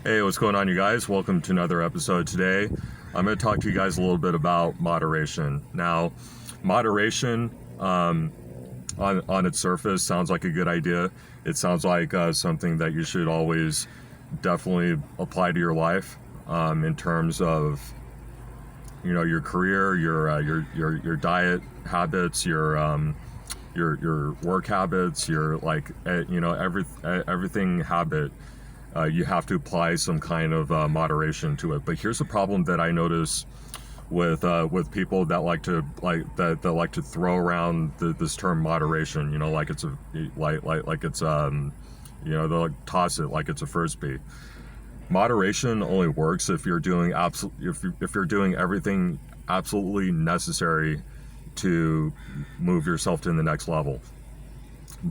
Hey, what's going on, you guys? Welcome to another episode today. I'm going to talk to you guys a little bit about moderation. Now, moderation on its surface sounds like a good idea. It sounds like something that you should always definitely apply to your life in terms of your career, your diet habits, your work habits, your everything habit. You have to apply some kind of moderation to it. But here's the problem that I notice with people that like to throw around this term moderation. Like it's they'll toss it like it's a frisbee. Moderation only works if you're doing if you're doing everything absolutely necessary to move yourself to the next level.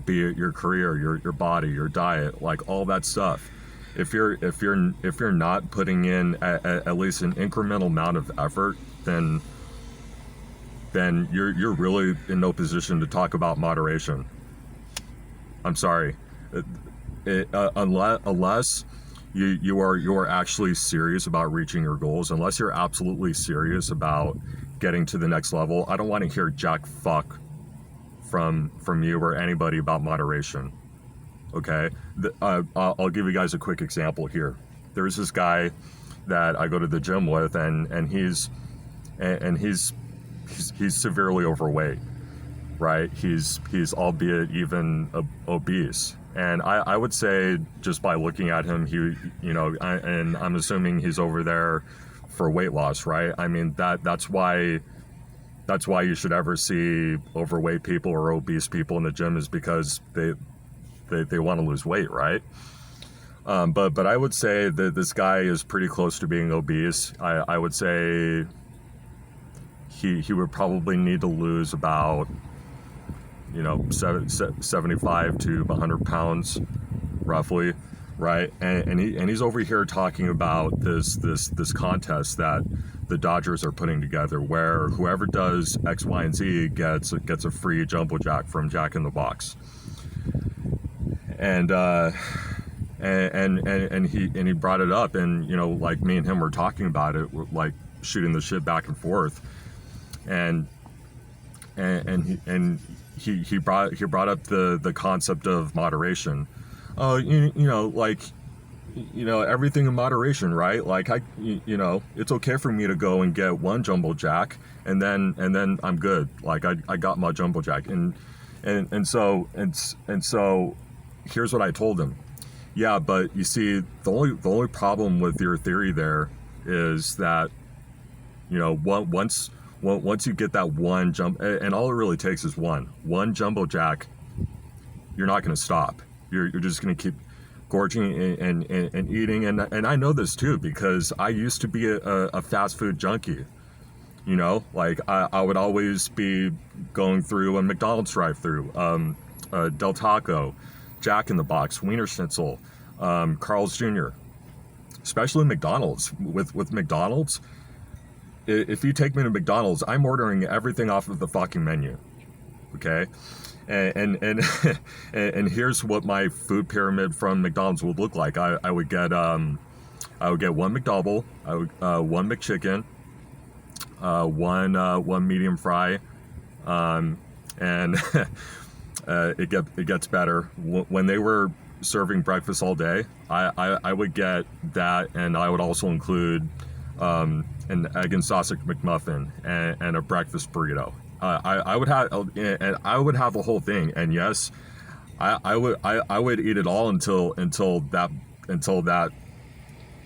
Be it your career, your body, your diet, like all that stuff. If you're not putting in at least an incremental amount of effort, then you're really in no position to talk about moderation. I'm sorry, unless you are actually serious about reaching your goals, unless you're absolutely serious about getting to the next level, I don't want to hear jack fuck from you or anybody about moderation. Okay, I'll give you guys a quick example here. There's this guy that I go to the gym with, and he's severely overweight, right? He's albeit even obese, and I would say just by looking at him, and I'm assuming he's over there for weight loss, right? I mean that's why you should ever see overweight people or obese people in the gym, is because they want to lose weight, right? But I would say that this guy is pretty close to being obese. I would say he would probably need to lose about 75 to 100 pounds roughly, right? And he's over here talking about this contest that the Dodgers are putting together, where whoever does X, Y, and Z gets a free jumbo jack from Jack in the Box. And he brought it up, and like me and him were talking about it, we're like shooting the shit back and forth, and he brought up the concept of moderation. Everything in moderation, right? Like it's okay for me to go and get one jumbo jack, and then I'm good. Like I got my jumbo jack, and so here's what I told him. Yeah, but you see, the only problem with your theory there is that once you get that one jump, and all it really takes is one jumbo jack, you're not going to stop. You're just going to keep gorging and eating, and I know this too, because I used to be a fast food junkie. Like I would always be going through a McDonald's drive-through, Del Taco, Jack in the Box, Wiener Schnitzel, Carl's Jr. Especially McDonald's. With McDonald's, if you take me to McDonald's, I'm ordering everything off of the fucking menu. Okay, and here's what my food pyramid from McDonald's would look like. I would get one McDouble, one McChicken, one medium fry, and it gets better. When they were serving breakfast all day, I would get that, and I would also include an egg and sausage McMuffin and a breakfast burrito. I would have the whole thing, and yes, I would eat it all until that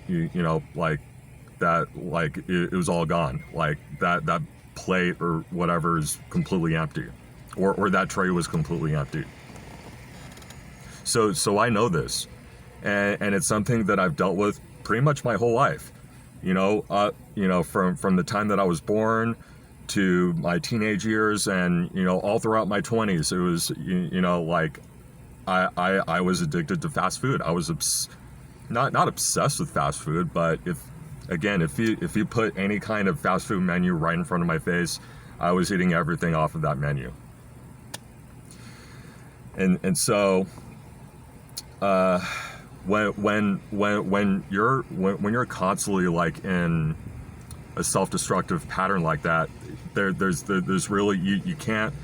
it was all gone. Like that plate or whatever is completely empty. Or that tray was completely empty. So I know this, and it's something that I've dealt with pretty much my whole life. From the time that I was born to my teenage years, and all throughout my 20s, it was I was addicted to fast food. I was not obsessed with fast food, but if you put any kind of fast food menu right in front of my face, I was eating everything off of that menu. And so when you're constantly like in a self-destructive pattern like that, there's really you can't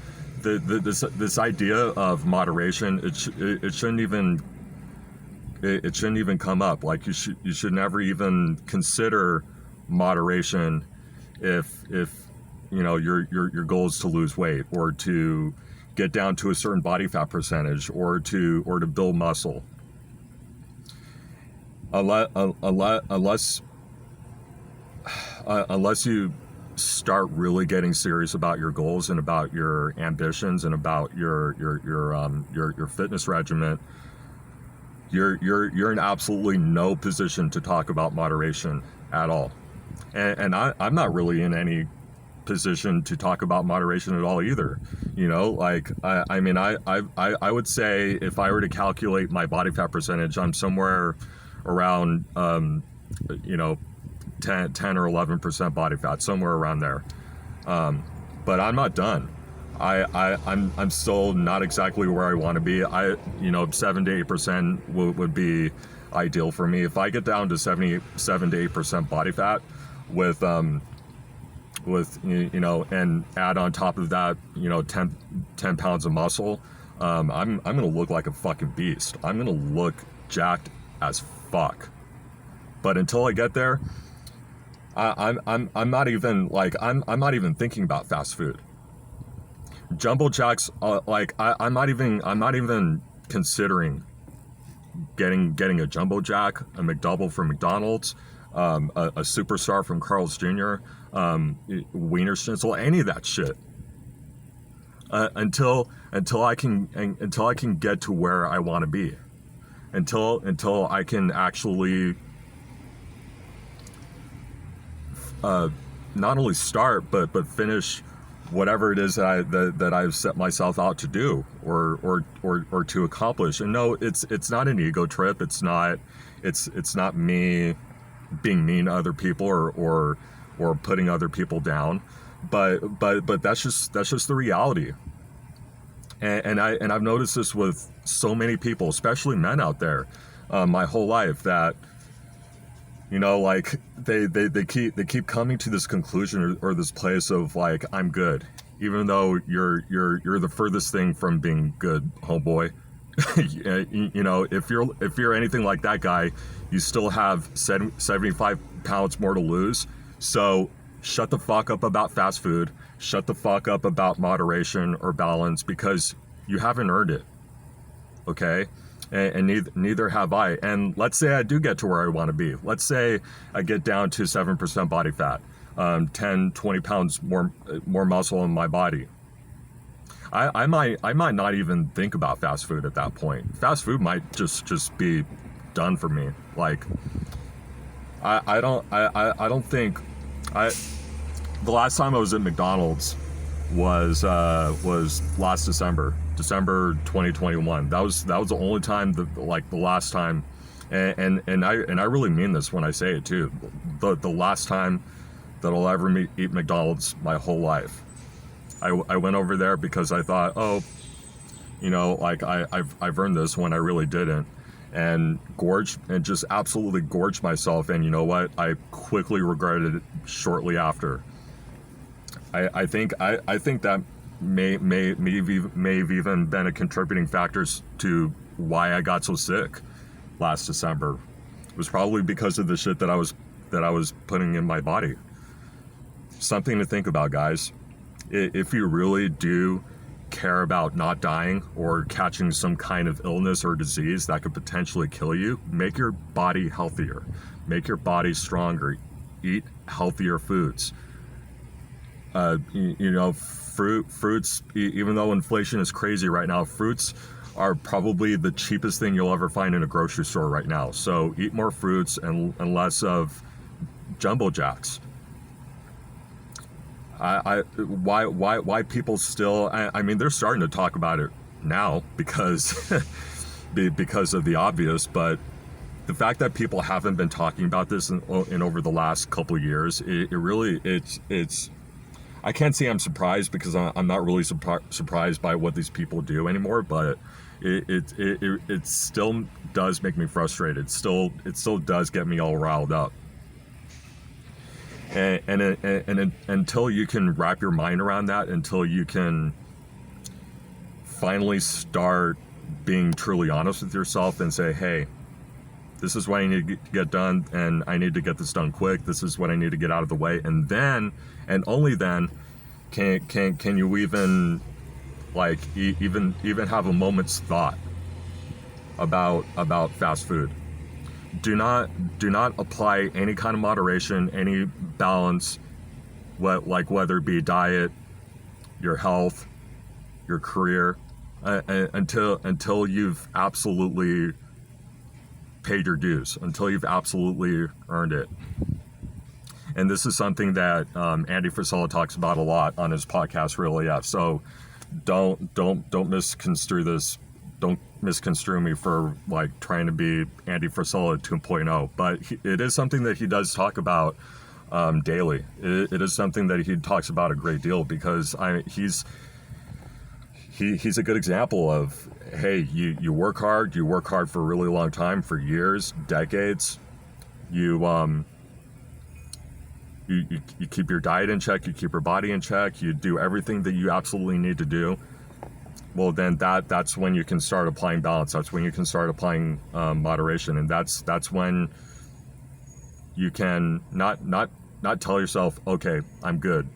this idea of moderation, it shouldn't even it shouldn't even come up. Like you should never even consider moderation if you know your goal is to lose weight or to get down to a certain body fat percentage or to build muscle. Unless you start really getting serious about your goals and about your ambitions and about your fitness regimen, you're in absolutely no position to talk about moderation at all. And I'm not really in any position to talk about moderation at all either. You know, like I mean I would say if I were to calculate my body fat percentage, I'm somewhere around you know 10 or 11% body fat, somewhere around there. But I'm not done. I'm still not exactly where I want to be. You know, 7 to 8% would be ideal for me. If I get down to 77 to 8% body fat with you know, and add on top of that, you know, 10 pounds of muscle, I'm gonna look like a fucking beast. I'm gonna look jacked as fuck. But until I get there, I'm not even like I'm not even thinking about fast food. Jumbo jacks, like I'm not even considering getting a jumbo jack, a McDouble from McDonald's, a superstar from Carl's Jr., Wiener Schnitzel, any of that shit. Until I can get to where I want to be, until I can actually not only start but finish whatever it is that I've set myself out to do or to accomplish. And no, it's not an ego trip. It's not me being mean to other people or putting other people down. But that's just the reality. And I've noticed this with so many people, especially men out there, my whole life, that you know, like they keep coming to this conclusion or this place of like, I'm good, even though you're the furthest thing from being good, homeboy. You know, if you're anything like that guy, you still have 75 pounds more to lose. So shut the fuck up about fast food. Shut the fuck up about moderation or balance, because you haven't earned it. Okay? And neither have I. And let's say I do get to where I want to be. Let's say I get down to 7% body fat, 10, 20 pounds more muscle in my body. I might not even think about fast food at that point. Fast food might just be done for me. Like I don't think the last time I was at McDonald's was last December 2021. That was the only time, the last time, and I really mean this when I say it too. The last time that I'll ever eat McDonald's my whole life. I went over there because I thought, oh, you know, like I've earned this, when I really didn't, and just absolutely gorged myself. And you know what? I quickly regretted it shortly after. I think that may have even been a contributing factor to why I got so sick last December. It was probably because of the shit that I was putting in my body. Something to think about, guys. If you really do care about not dying or catching some kind of illness or disease that could potentially kill you, make your body healthier, make your body stronger, eat healthier foods. You know, fruits, even though inflation is crazy right now, fruits are probably the cheapest thing you'll ever find in a grocery store right now. So eat more fruits and less of jumbo jacks. Why people still, I mean, they're starting to talk about it now because of the obvious, but the fact that people haven't been talking about this in over the last couple of years, it's I can't say I'm surprised, because I'm not really surprised by what these people do anymore, but it still does make me frustrated. It still does get me all riled up. And until you can wrap your mind around that, until you can finally start being truly honest with yourself and say, hey, this is what I need to get done, and I need to get this done quick. This is what I need to get out of the way, and then, and only then, can you even like even have a moment's thought about fast food. Do not apply any kind of moderation, any balance, whether it be diet, your health, your career, until you've absolutely paid your dues, until you've absolutely earned it. And this is something that Andy Frisella talks about a lot on his podcast, Really F. So don't misconstrue this. Don't misconstrue me for like trying to be Andy Frisella 2.0. But it is something that he does talk about daily. It is something that he talks about a great deal, because he's a good example of, hey, you work hard for a really long time, for years, decades. You keep your diet in check, you keep your body in check, you do everything that you absolutely need to do. Well, then that's when you can start applying balance. That's when you can start applying moderation, and that's when you can not tell yourself, okay, I'm good,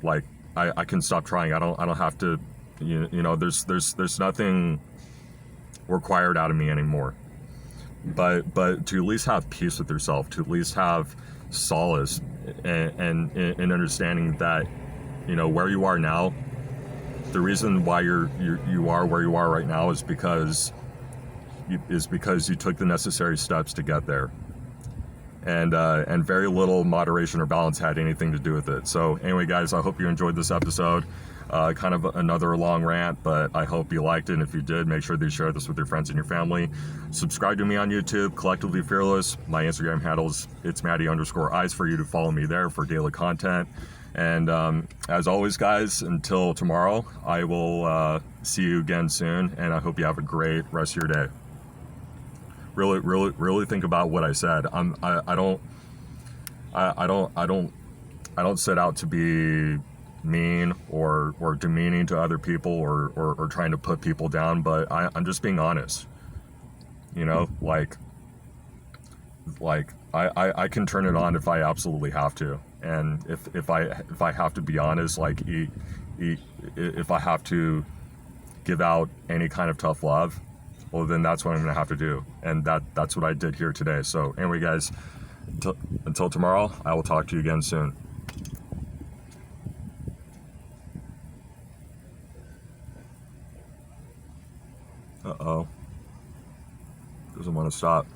like I can stop trying. I don't have to, you know, there's nothing required out of me anymore. But to at least have peace with yourself, to at least have solace and understanding that, you know, where you are now, the reason why you are where you are right now is because you took the necessary steps to get there, and very little moderation or balance had anything to do with it. So anyway, guys, I hope you enjoyed this episode. Kind of another long rant, but I hope you liked it. And if you did, make sure that you share this with your friends and your family. Subscribe to me on YouTube, Collectively Fearless. My Instagram handle is itsmatty_eyes for you to follow me there for daily content. And as always, guys, until tomorrow, I will see you again soon. And I hope you have a great rest of your day. Really think about what I said. I don't set out to be mean or demeaning to other people or trying to put people down, but I'm just being honest. You know, like I can turn it on if I absolutely have to, and if I have to be honest, like if I have to give out any kind of tough love, well, then that's what I'm gonna have to do, and that's what I did here today. So anyway, guys, until tomorrow, I will talk to you again soon. Uh-oh. Doesn't want to stop.